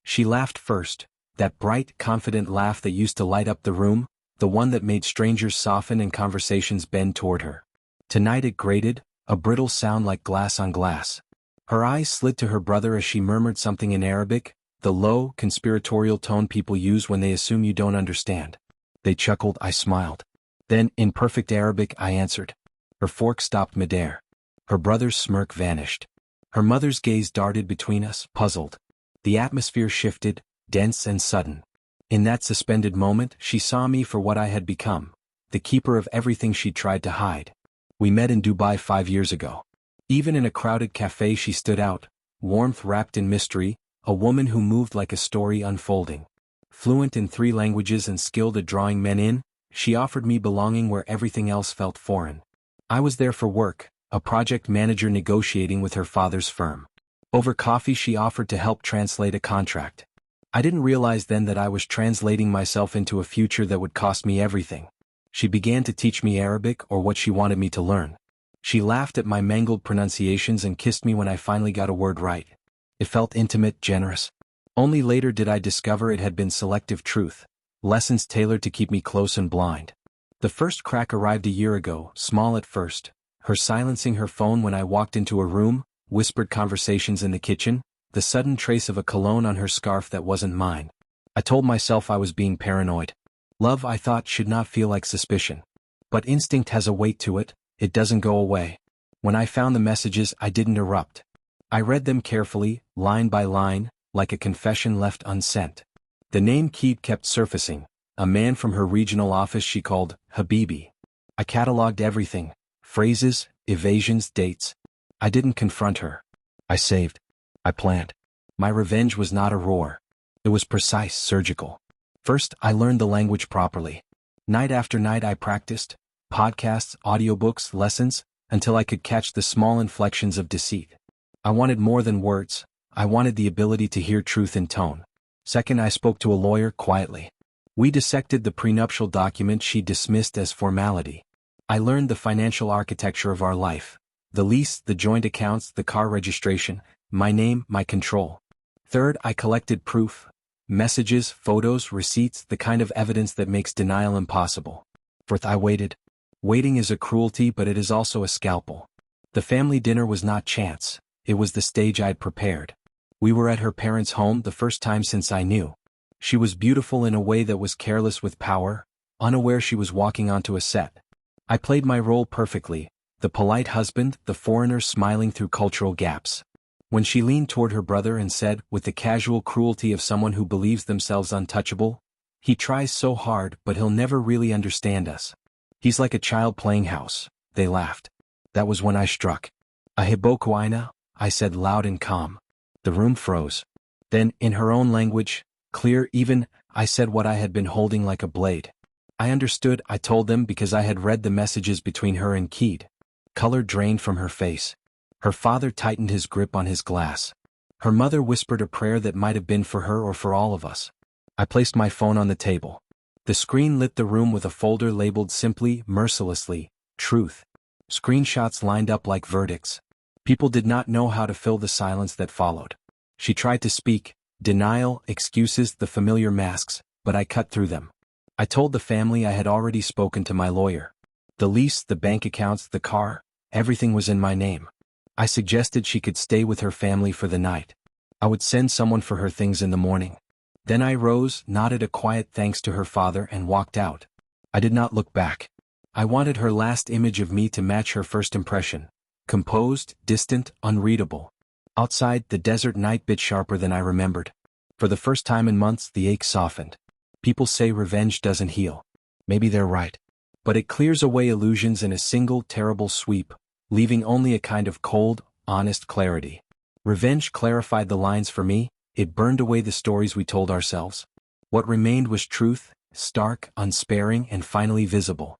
She laughed first, that bright, confident laugh that used to light up the room, the one that made strangers soften and conversations bend toward her. Tonight it grated, a brittle sound like glass on glass. Her eyes slid to her brother as she murmured something in Arabic, the low, conspiratorial tone people use when they assume you don't understand. They chuckled, I smiled. Then, in perfect Arabic, I answered. Her fork stopped midair. Her brother's smirk vanished. Her mother's gaze darted between us, puzzled. The atmosphere shifted, dense and sudden. In that suspended moment, she saw me for what I had become, the keeper of everything she'd tried to hide. We met in Dubai 5 years ago. Even in a crowded cafe she stood out, warmth wrapped in mystery, a woman who moved like a story unfolding. Fluent in 3 languages and skilled at drawing men in, she offered me belonging where everything else felt foreign. I was there for work, a project manager negotiating with her father's firm. Over coffee she offered to help translate a contract. I didn't realize then that I was translating myself into a future that would cost me everything. She began to teach me Arabic, or what she wanted me to learn. She laughed at my mangled pronunciations and kissed me when I finally got a word right. It felt intimate, generous. Only later did I discover it had been selective truth, lessons tailored to keep me close and blind. The first crack arrived a year ago, small at first, her silencing her phone when I walked into a room, whispered conversations in the kitchen, the sudden trace of a cologne on her scarf that wasn't mine. I told myself I was being paranoid. Love, I thought, should not feel like suspicion. But instinct has a weight to it, it doesn't go away. When I found the messages, I didn't erupt. I read them carefully, line by line, like a confession left unsent. The name Keed kept surfacing, a man from her regional office she called Habibi. I catalogued everything, phrases, evasions, dates. I didn't confront her. I saved. I planned. My revenge was not a roar. It was precise, surgical. First, I learned the language properly. Night after night I practiced, podcasts, audiobooks, lessons, until I could catch the small inflections of deceit. I wanted more than words. I wanted the ability to hear truth in tone. Second, I spoke to a lawyer quietly. We dissected the prenuptial document she dismissed as formality. I learned the financial architecture of our life. The lease, the joint accounts, the car registration, my name, my control. Third, I collected proof. Messages, photos, receipts, the kind of evidence that makes denial impossible. Fourth, I waited. Waiting is a cruelty, but it is also a scalpel. The family dinner was not chance. It was the stage I'd prepared. We were at her parents' home, the first time since I knew. She was beautiful in a way that was careless with power, unaware she was walking onto a set. I played my role perfectly, the polite husband, the foreigner smiling through cultural gaps. When she leaned toward her brother and said, with the casual cruelty of someone who believes themselves untouchable, "He tries so hard, but he'll never really understand us. He's like a child playing house," they laughed. That was when I struck. "Ahibokuina," I said loud and calm. The room froze. Then, in her own language, clear, even, I said what I had been holding like a blade. I understood, I told them, because I had read the messages between her and Keed. Color drained from her face. Her father tightened his grip on his glass. Her mother whispered a prayer that might have been for her or for all of us. I placed my phone on the table. The screen lit the room with a folder labeled simply, mercilessly, truth. Screenshots lined up like verdicts. People did not know how to fill the silence that followed. She tried to speak, denial, excuses, the familiar masks, but I cut through them. I told the family I had already spoken to my lawyer. The lease, the bank accounts, the car, everything was in my name. I suggested she could stay with her family for the night. I would send someone for her things in the morning. Then I rose, nodded a quiet thanks to her father, and walked out. I did not look back. I wanted her last image of me to match her first impression. Composed, distant, unreadable. Outside, the desert night bit sharper than I remembered. For the first time in months, the ache softened. People say revenge doesn't heal. Maybe they're right. But it clears away illusions in a single, terrible sweep, leaving only a kind of cold, honest clarity. Revenge clarified the lines for me, it burned away the stories we told ourselves. What remained was truth, stark, unsparing, and finally visible.